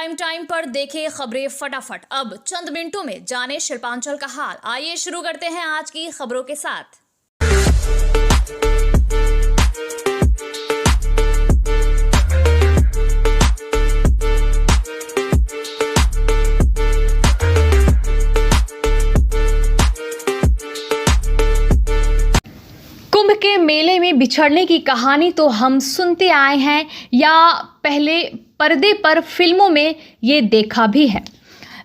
Prime time पर देखे खबरें फटाफट। अब चंद मिनटों में जाने शिल्पांचल का हाल। आइए शुरू करते हैं आज की खबरों के साथ। कुंभ के मेले में बिछड़ने की कहानी तो हम सुनते आए हैं या पहले पर्दे पर फिल्मों में ये देखा भी है,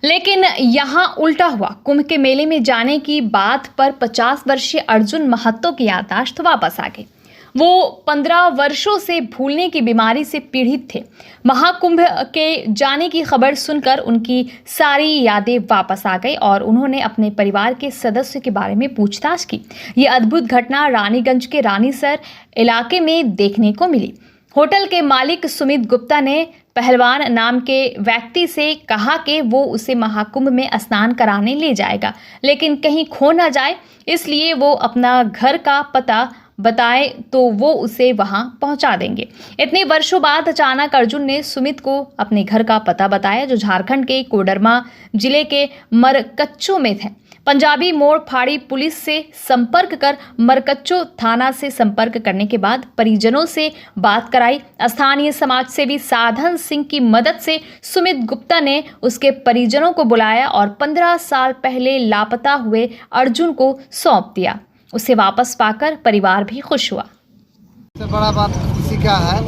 लेकिन यहाँ उल्टा हुआ। कुंभ के मेले में जाने की बात पर 50 वर्षीय अर्जुन महतो की याददाश्त वापस आ गई। वो 15 वर्षों से भूलने की बीमारी से पीड़ित थे। महाकुंभ के जाने की खबर सुनकर उनकी सारी यादें वापस आ गई और उन्होंने अपने परिवार के सदस्य के बारे में पूछताछ की। ये अद्भुत घटना रानीगंज के रानीसर इलाके में देखने को मिली। होटल के मालिक सुमित गुप्ता ने पहलवान नाम के व्यक्ति से कहा कि वो उसे महाकुंभ में स्नान कराने ले जाएगा, लेकिन कहीं खो ना जाए, इसलिए वो अपना घर का पता बताए तो वो उसे वहां पहुंचा देंगे। इतने वर्षों बाद अचानक अर्जुन ने सुमित को अपने घर का पता बताया, जो झारखंड के कोडरमा जिले के मरकच्चो में थे। पंजाबी मोड़ फाड़ी पुलिस से संपर्क कर मरकच्चो थाना से संपर्क करने के बाद परिजनों से बात कराई। स्थानीय समाज सेवी साधन सिंह की मदद से सुमित गुप्ता ने उसके परिजनों को बुलाया और 15 साल पहले लापता हुए अर्जुन को सौंप दिया। उसे वापस पाकर परिवार भी खुश हुआ। सबसे बड़ा बात खुशी का है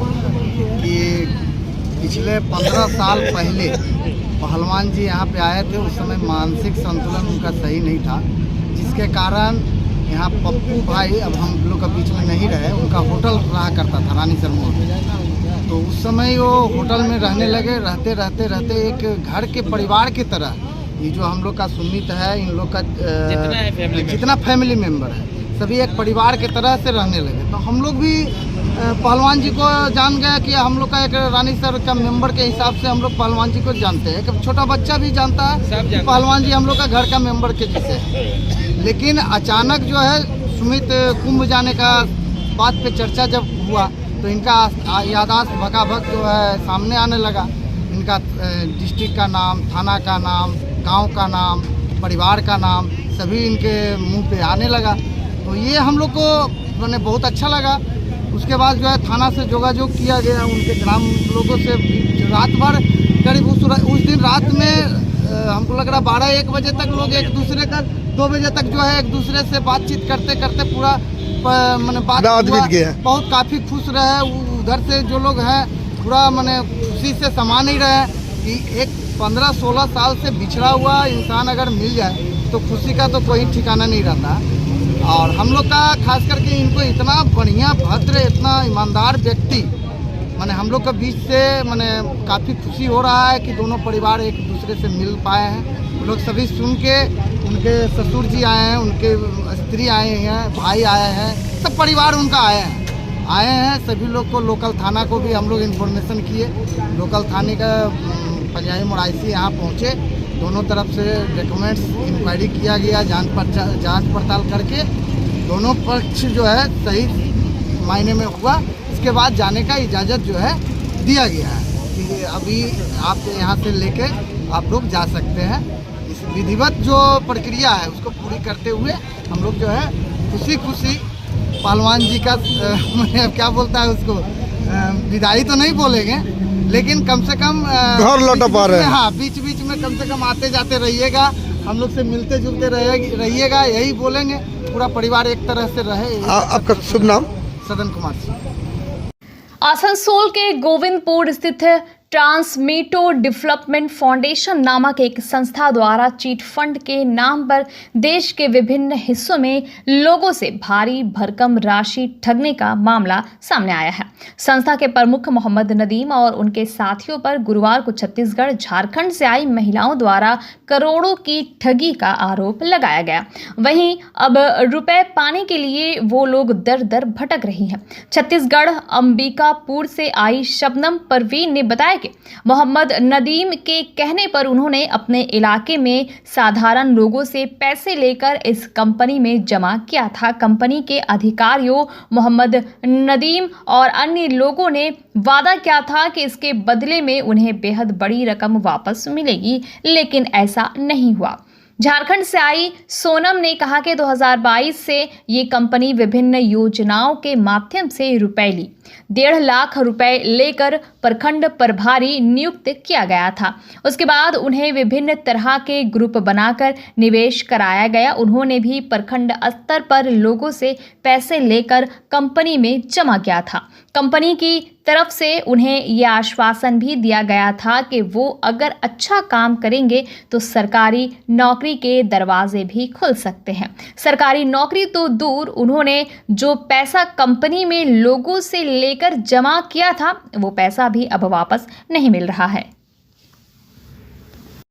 कि पिछले 15 साल पहले पहलवान जी यहाँ पे आए थे। उस समय मानसिक संतुलन उनका सही नहीं था, जिसके कारण यहाँ पप्पू भाई अब हम लोग के बीच में नहीं रहे। उनका होटल रहा करता था रानीसर मोड़ में। तो उस समय वो होटल में रहने लगे। रहते रहते रहते एक घर के परिवार की तरह ये जो हम लोग का सुमित है, इन लोग का जितना फैमिली मेम्बर है, सभी एक परिवार के तरह से रहने लगे। तो हम लोग भी पहलवान जी को जान गए कि हम लोग का एक रानीसर का मेंबर के हिसाब से हम लोग पहलवान जी को जानते हैं। कि छोटा बच्चा भी जानता है कि पहलवान जी हम लोग का घर का मेंबर के जैसे है। लेकिन अचानक जो है सुमित कुंभ जाने का बात पे चर्चा जब हुआ तो इनका याददाश्त भगाभग जो है सामने आने लगा। इनका डिस्ट्रिक्ट का नाम, थाना का नाम, गांव का नाम, परिवार का नाम सभी इनके मुंह पे आने लगा। तो ये हम लोग को मैंने बहुत अच्छा लगा। उसके बाद जो है थाना से योगायोग किया गया उनके ग्राम लोगों से। रात भर करीब उस दिन रात में हमको लग रहा 12-1 बजे तक लोग एक दूसरे का 2 बजे तक जो है एक दूसरे से बातचीत करते करते पूरा मैंने बात हुआ। बहुत काफ़ी खुश रहे। उधर से जो लोग हैं पूरा मैंने खुशी से समा नहीं रहे कि एक 15-16 साल से बिछड़ा हुआ इंसान अगर मिल जाए तो खुशी का तो कोई ठिकाना नहीं रहता। और हम लोग का खास करके इनको इतना बढ़िया भद्र, इतना ईमानदार व्यक्ति माने हम लोग के बीच से माने काफ़ी खुशी हो रहा है कि दोनों परिवार एक दूसरे से मिल पाए हैं। वो लोग सभी सुन के उनके ससुर जी आए हैं, उनके स्त्री आए हैं, भाई आए हैं, सब परिवार उनका आए हैं। सभी लोग को लोकल थाना को भी हम लोग इन्फॉर्मेशन किए। लोकल थाने का पंजाबी मोड़ IC यहाँ पहुँचे। दोनों तरफ से डॉक्यूमेंट्स इंक्वायरी किया गया, जांच पड़ताल करके दोनों पक्ष जो है सही मायने में हुआ। इसके बाद जाने का इजाज़त जो है दिया गया है कि अभी आप यहाँ से लेके आप लोग जा सकते हैं। इस विधिवत जो प्रक्रिया है उसको पूरी करते हुए हम लोग जो है खुशी खुशी पहलवान जी का क्या बोलता है उसको, विदाई तो नहीं बोलेंगे, लेकिन कम से कम घर लौटा पा रहे हैं। हाँ, बीच बीच में कम से कम आते जाते रहिएगा, हम लोग से मिलते जुलते रहिएगा, यही बोलेंगे। पूरा परिवार एक तरह से रहे। आपका शुभ नाम? सदन कुमार सिंह। आसनसोल के गोविंदपुर स्थित ट्रांसमीटो डेवलपमेंट फाउंडेशन नामक एक संस्था द्वारा चीट फंड के नाम पर देश के विभिन्न हिस्सों में लोगों से भारी भरकम राशि ठगने का मामला सामने आया है। संस्था के प्रमुख मोहम्मद नदीम और उनके साथियों पर गुरुवार को छत्तीसगढ़, झारखंड से आई महिलाओं द्वारा करोड़ों की ठगी का आरोप लगाया गया। वहीं अब रुपए पाने के लिए वो लोग दर दर भटक रही हैं। छत्तीसगढ़ अंबिकापुर से आई शबनम परवीन ने बताया कि मोहम्मद नदीम के कहने पर उन्होंने अपने इलाके में साधारण लोगों से पैसे लेकर इस कंपनी में जमा किया था। कंपनी के अधिकारियों मोहम्मद नदीम और अन्य लोगों ने वादा किया था कि इसके बदले में उन्हें बेहद बड़ी रकम वापस मिलेगी, लेकिन ऐसा नहीं हुआ। झारखंड से आई सोनम ने कहा कि 2022 से ये कंपनी विभिन्न योजनाओं के माध्यम से रुपए ली। 1.5 लाख रुपए लेकर प्रखंड प्रभारी नियुक्त किया गया था। उसके बाद उन्हें विभिन्न तरह के ग्रुप बनाकर निवेश कराया गया। उन्होंने भी प्रखंड स्तर पर लोगों से पैसे लेकर कंपनी में जमा किया था। कंपनी की तरफ से उन्हें यह आश्वासन भी दिया गया था कि वो अगर अच्छा काम करेंगे तो सरकारी नौकरी के दरवाजे भी खुल सकते हैं। सरकारी नौकरी तो दूर, उन्होंने जो पैसा कंपनी में लोगों से लेकर जमा किया था वो पैसा भी अब वापस नहीं मिल रहा है।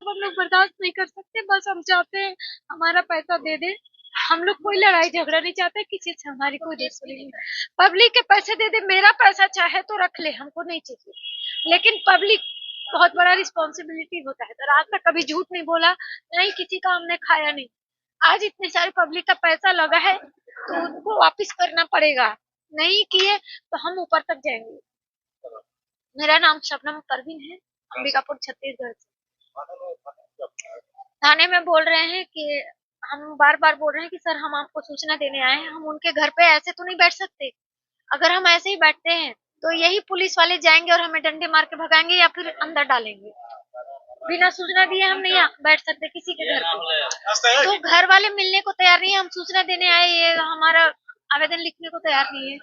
हम लोग बर्दाश्त नहीं कर सकते, बस हम चाहते हैं हमारा पैसा दे दे। हम लोग कोई लड़ाई झगड़ा नहीं चाहते, किसी से हमारी कोई दुश्मनी नहीं। पब्लिक के पैसे दे दे, मेरा पैसा चाहे तो रख ले, हमको नहीं चाहिए। लेकिन पब्लिक बहुत बड़ा रिस्पॉन्सिबिलिटी होता है। तो आज तक कभी झूठ नहीं बोला, नहीं किसी का हमने खाया नहीं। आज इतने सारे पब्लिक का पैसा लगा है तो उनको वापस करना पड़ेगा। नहीं किए तो हम ऊपर तक जाएंगे। मेरा नाम शबनम परवीन है, अंबिकापुर छत्तीसगढ़ से। थाने में बोल रहे हैं कि हम बार बार बोल रहे हैं कि सर हम आपको सूचना देने आए हैं। हम उनके घर पे ऐसे तो नहीं बैठ सकते। अगर हम ऐसे ही बैठते हैं तो यही पुलिस वाले जाएंगे और हमें डंडे मार के भगाएंगे या फिर अंदर डालेंगे। बिना सूचना दिए हम नहीं बैठ सकते किसी के घर पे। तो घर वाले मिलने को तैयार नहीं है। हम सूचना देने आए, ये हमारा आवेदन लिखने को तैयार नहीं है।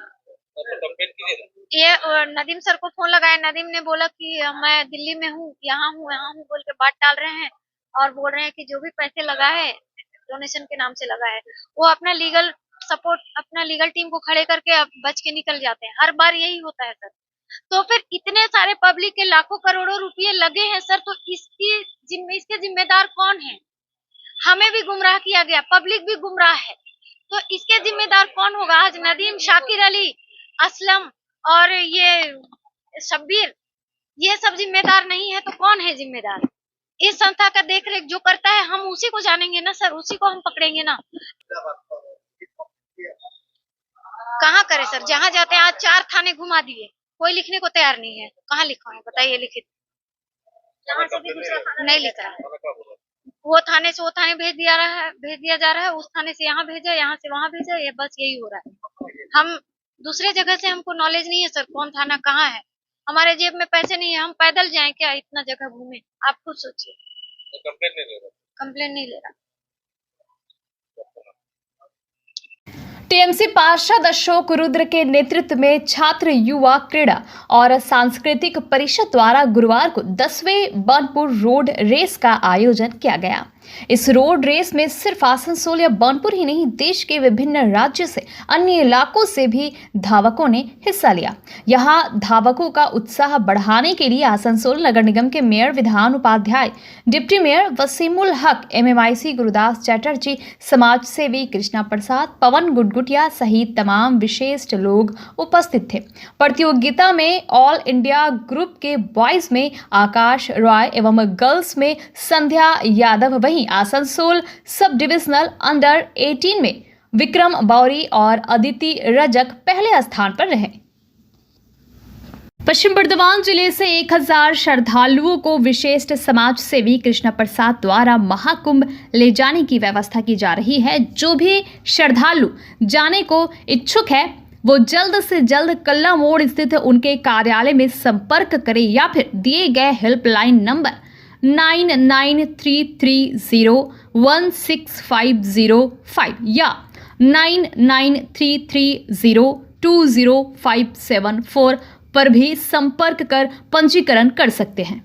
ये नदीम सर को फोन लगाया, नदीम ने बोला कि मैं दिल्ली में हूँ, यहाँ हूँ बोल के बात डाल रहे हैं और बोल रहे हैं कि जो भी पैसे लगा है डोनेशन के नाम से लगा है वो अपना लीगल सपोर्ट, अपना लीगल टीम को खड़े करके अब बच के निकल जाते हैं। हर बार यही होता है सर। तो फिर इतने सारे पब्लिक के लाखों करोड़ों रुपए लगे हैं सर, तो इसके जिम्मेदार कौन है? हमें भी गुमराह किया गया, पब्लिक भी गुमराह है, तो इसके जिम्मेदार कौन होगा? आज नदीम, शाकिर अली, असलम और ये शब्बीर, ये सब जिम्मेदार नहीं है तो कौन है जिम्मेदार? इस संस्था का देखरेख जो करता है हम उसी को जानेंगे ना सर, उसी को हम पकड़ेंगे ना। कहाँ करे सर, जहाँ जाते हैं। आज 4 थाने घुमा दिए, कोई लिखने को तैयार नहीं है। कहाँ लिखा है बताइए? लिखित जहाँ से भी नहीं लिख रहा है। वो थाने से वो थाने भेज दिया जा रहा है, उस थाने से यहाँ भेजा, यहाँ से वहाँ भेजा, ये बस यही हो रहा है। हम दूसरे जगह से, हमको नॉलेज नहीं है सर कौन थाना कहाँ है। हमारे जेब में पैसे नहीं है, हम पैदल जाएं क्या इतना जगह घूमे? आप खुद सोचिए। कंप्लेन नहीं ले रहा। टीएमसी पार्षद अशोक रुद्र के नेतृत्व में छात्र, युवा, क्रीड़ा और सांस्कृतिक परिषद द्वारा गुरुवार को 10वें बनपुर रोड रेस का आयोजन किया गया। इस रोड रेस में सिर्फ आसनसोल या बनपुर ही नहीं, देश के विभिन्न राज्यों से, अन्य इलाकों से भी धावकों ने हिस्सा लिया। यहां धावकों का उत्साह बढ़ाने के लिए आसनसोल नगर निगम के मेयर विधान उपाध्याय, डिप्टी मेयर वसीमुल हक, एमएमआईसी गुरुदास चैटर्जी, समाज सेवी कृष्णा प्रसाद, पवन गुटगुटिया सहित तमाम विशिष्ट लोग उपस्थित थे। प्रतियोगिता में ऑल इंडिया ग्रुप के बॉयज में आकाश रॉय एवं गर्ल्स में संध्या यादव, वहीं आसनसोल सब डिविजनल अंडर 18 में विक्रम बौरी और अदिति रजक पहले स्थान पर रहे। पश्चिम बर्धमान जिले से 1000 श्रद्धालुओं को विशिष्ट समाज सेवी कृष्णा प्रसाद द्वारा महाकुंभ ले जाने की व्यवस्था की जा रही है। जो भी श्रद्धालु जाने को इच्छुक है वो जल्द से जल्द कल्ला मोड़ स्थित उनके कार्यालय में संपर्क करें या फिर दिए गए हेल्पलाइन नंबर 9933016505 या 9933020574 पर भी संपर्क कर पंजीकरण कर सकते हैं।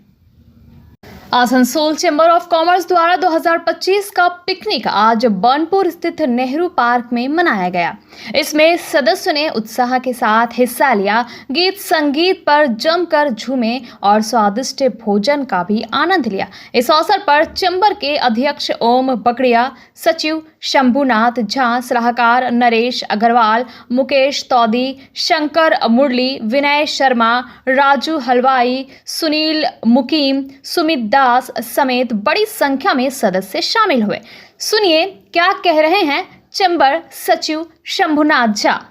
आसनसोल चैम्बर ऑफ कॉमर्स द्वारा 2025 का पिकनिक आज बर्नपुर स्थित नेहरू पार्क में मनाया गया। इसमें सदस्यों ने उत्साह के साथ हिस्सा लिया, गीत संगीत पर जमकर झूमे और स्वादिष्ट भोजन का भी आनंद लिया। इस अवसर पर चैम्बर के अध्यक्ष ओम बकड़िया, सचिव शंभुनाथ झा, सलाहकार नरेश अग्रवाल, मुकेश तौदी, शंकर मुरली, विनय शर्मा, राजू हलवाई, सुनील मुकीम, सुमित दास समेत बड़ी संख्या में सदस्य शामिल हुए। सुनिए क्या कह रहे हैं चैम्बर सचिव Shambhunath Jha.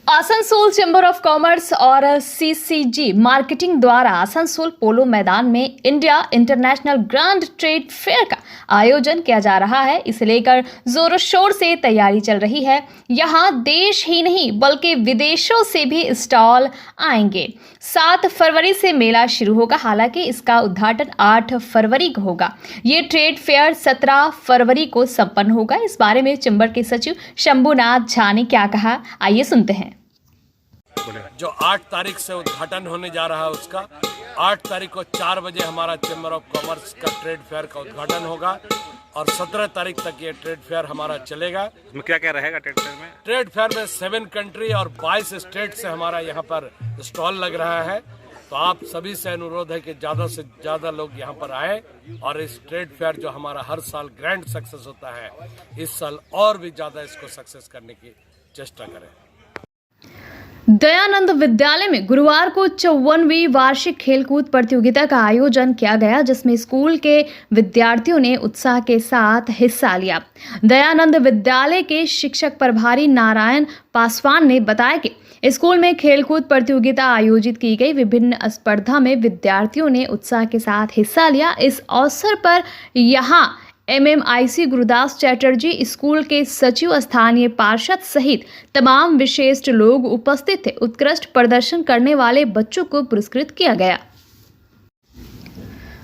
Asansol chamber of commerce और सीसीजी मार्केटिंग द्वारा आसनसोल पोलो मैदान में India international grand trade fair का आयोजन किया जा रहा है। इसे लेकर जोरों शोर से तैयारी चल रही है। यहाँ देश ही नहीं बल्कि विदेशों से भी स्टॉल आएंगे। 7 फरवरी से मेला शुरू होगा, हालांकि इसका उद्घाटन 8 फरवरी को होगा। ये ट्रेड फेयर 17 फरवरी को संपन्न होगा। इस बारे में चैम्बर के सचिव शंभुनाथ झा ने क्या कहा, आइए सुनते हैं। जो 8 तारीख से उद्घाटन होने जा रहा है उसका 8 तारीख को 4 बजे हमारा चैम्बर ऑफ कॉमर्स का ट्रेड फेयर का उद्घाटन होगा और 17 तारीख तक ये ट्रेड फेयर हमारा चलेगा। इसमें क्या क्या रहेगा ट्रेड फेयर में? ट्रेड फेयर में 7 कंट्री और 22 स्टेट से हमारा यहाँ पर स्टॉल लग रहा है। तो आप सभी से अनुरोध है कि ज़्यादा से ज़्यादा लोग यहाँ पर आए और इस ट्रेड फेयर जो हमारा हर साल ग्रैंड सक्सेस होता है, इस साल और भी ज़्यादा इसको सक्सेस करने की चेष्टा करें। दयानंद विद्यालय में गुरुवार को 54वीं वार्षिक खेलकूद प्रतियोगिता का आयोजन किया गया, जिसमें स्कूल के विद्यार्थियों ने उत्साह के साथ हिस्सा लिया। दयानंद विद्यालय के शिक्षक प्रभारी नारायण पासवान ने बताया कि स्कूल में खेलकूद प्रतियोगिता आयोजित की गई। विभिन्न स्पर्धा में विद्यार्थियों ने उत्साह के साथ हिस्सा लिया। इस अवसर पर यहाँ MMIC गुरुदास चैटर्जी स्कूल के सचिव, स्थानीय पार्षद सहित तमाम विशिष्ट लोग उपस्थित थे। उत्कृष्ट प्रदर्शन करने वाले बच्चों को पुरस्कृत किया गया।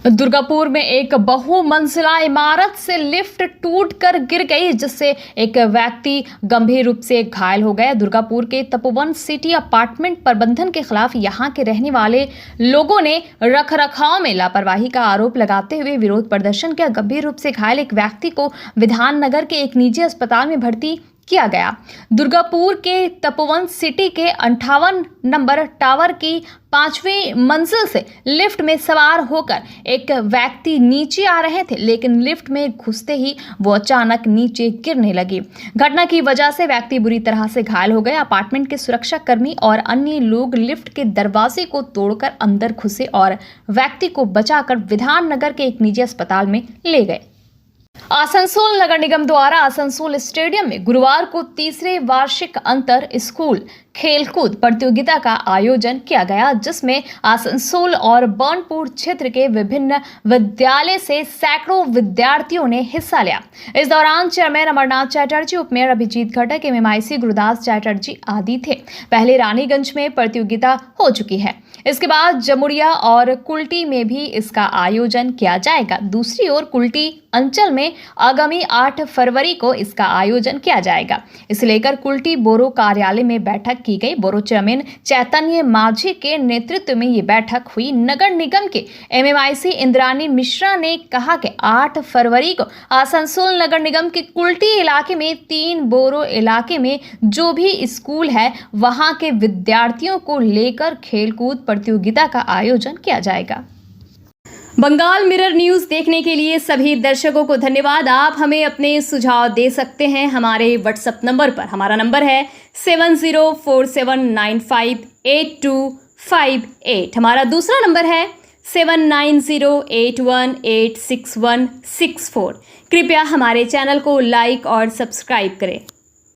दुर्गापुर में एक बहुमंजिला इमारत से लिफ्ट टूटकर गिर गई, जिससे एक व्यक्ति गंभीर रूप से घायल हो गया। दुर्गापुर के तपोवन सिटी अपार्टमेंट प्रबंधन के खिलाफ यहां के रहने वाले लोगों ने रखरखाव में लापरवाही का आरोप लगाते हुए विरोध प्रदर्शन किया। गंभीर रूप से घायल एक व्यक्ति को विधाननगर के एक निजी अस्पताल में भर्ती किया गया। दुर्गापुर के तपोवन सिटी के 58 नंबर टावर की 5वीं मंजिल से लिफ्ट में सवार होकर एक व्यक्ति नीचे आ रहे थे, लेकिन लिफ्ट में घुसते ही वो अचानक नीचे गिरने लगी। घटना की वजह से व्यक्ति बुरी तरह से घायल हो गए। अपार्टमेंट के सुरक्षा कर्मी और अन्य लोग लिफ्ट के दरवाजे को तोड़कर अंदर घुसे और व्यक्ति को बचाकर विधाननगर के एक निजी अस्पताल में ले गए। आसनसोल नगर निगम द्वारा आसनसोल स्टेडियम में गुरुवार को 3रे वार्षिक अंतर स्कूल खेलकूद प्रतियोगिता का आयोजन किया गया, जिसमें आसनसोल और बर्नपुर क्षेत्र के विभिन्न विद्यालय से सैकड़ों विद्यार्थियों ने हिस्सा लिया। इस दौरान चेयरमैन अमरनाथ चैटर्जी, उपमेयर अभिजीत घटक, MMIC गुरुदास चैटर्जी आदि थे। पहले रानीगंज में प्रतियोगिता हो चुकी है, इसके बाद जमुरिया और कुल्टी में भी इसका आयोजन किया जाएगा। दूसरी ओर कुल्टी अंचल में आगामी 8 फरवरी को इसका आयोजन किया जाएगा। इसे लेकर कुल्टी बोरो कार्यालय में बैठक की गई। बोरो चेयरमैन चैतन्य माझी के नेतृत्व में ये बैठक हुई। नगर निगम के MMIC इंद्रानी मिश्रा ने कहा कि 8 फरवरी को आसनसोल नगर निगम के कुल्टी इलाके में 3 बोरो इलाके में जो भी स्कूल है वहां के विद्यार्थियों को लेकर खेलकूद प्रतियोगिता का आयोजन किया जाएगा। बंगाल मिरर न्यूज़ देखने के लिए सभी दर्शकों को धन्यवाद। आप हमें अपने सुझाव दे सकते हैं हमारे व्हाट्सएप नंबर पर। हमारा नंबर है 7047958258। हमारा दूसरा नंबर है 7908186164। कृपया हमारे चैनल को लाइक और सब्सक्राइब करें।